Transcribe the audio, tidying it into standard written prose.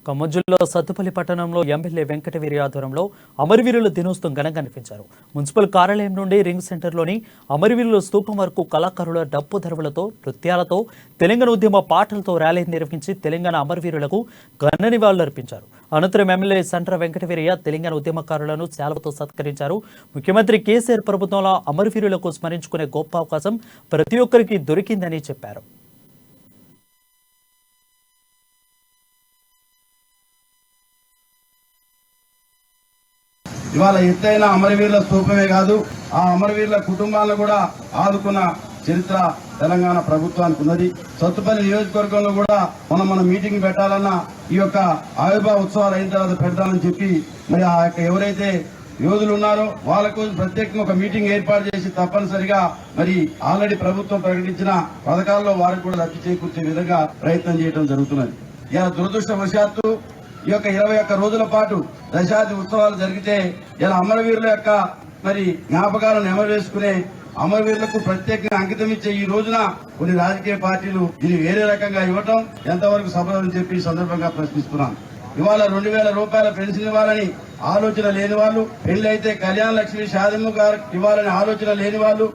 ఖమ్మం జిల్లా సత్తుపల్లి పట్టణంలో ఎమ్మెల్యే వెంకటవీరి ఆధ్వర్యంలో అమరవీరుల దినోత్సవం ఘనంగా నిర్వహించారు. మున్సిపల్ కార్యాలయం నుండి రింగ్ సెంటర్లోని అమరవీరుల స్తూపం వరకు కళాకారుల డప్పు ధరవులతో, నృత్యాలతో, తెలంగాణ ఉద్యమ పాటలతో ర్యాలీ నిర్వహించి తెలంగాణ అమరవీరులకు ఘన నివాళులర్పించారు. అనంతరం ఎమ్మెల్యే సంట్ర వెంకటవీరయ్య తెలంగాణ ఉద్యమకారులను శాలువతో సత్కరించారు. ముఖ్యమంత్రి కేసీఆర్ ప్రభుత్వంలో అమరవీరులకు స్మరించుకునే గొప్ప అవకాశం ప్రతి ఒక్కరికి దొరికిందని చెప్పారు. ఇవాళ ఎత్తైన అమరవీరుల స్తూపమే కాదు, ఆ అమరవీరుల కుటుంబాలను కూడా ఆదుకున్న చరిత్ర తెలంగాణ ప్రభుత్వానికి ఉన్నది. సత్తుపల్లి నియోజకవర్గంలో కూడా మనం మీటింగ్ పెట్టాలన్నా ఈ యొక్క ఆవిర్భావ ఉత్సవాలు అయిన తర్వాత పెడతామని చెప్పి మరి ఆ యొక్క ఎవరైతే యోధులు ఉన్నారో వాళ్ళకు ప్రత్యేకంగా ఒక మీటింగ్ ఏర్పాటు చేసి తప్పనిసరిగా మరి ఆల్రెడీ ప్రభుత్వం ప్రకటించిన పథకాల్లో వారికి కూడా లబ్ధి చేకూర్చే విధంగా ప్రయత్నం చేయడం జరుగుతున్నది. ఇలా దురదృష్టవశాత్తు ఈ యొక్క 21 రోజుల పాటు దశాబ్ది ఉత్సవాలు జరిగితే ఇలా అమరవీరుల యొక్క మరి జ్ఞాపకాలను నెమవేసుకునే అమరవీరులకు ప్రత్యేకంగా అంకితం ఇచ్చే ఈ రోజున కొన్ని రాజకీయ పార్టీలు దీన్ని వేరే రకంగా ఇవ్వటం ఎంతవరకు సఫలమని చెప్పి సందర్భంగా ప్రశ్నిస్తున్నాను. ఇవాళ 2000 రూపాయల పెన్షన్ ఇవ్వాలని ఆలోచన లేని వాళ్ళు, పెళ్లి అయితే కళ్యాణ లక్ష్మి షాదిము గారు ఇవ్వాలని ఆలోచన లేని వాళ్ళు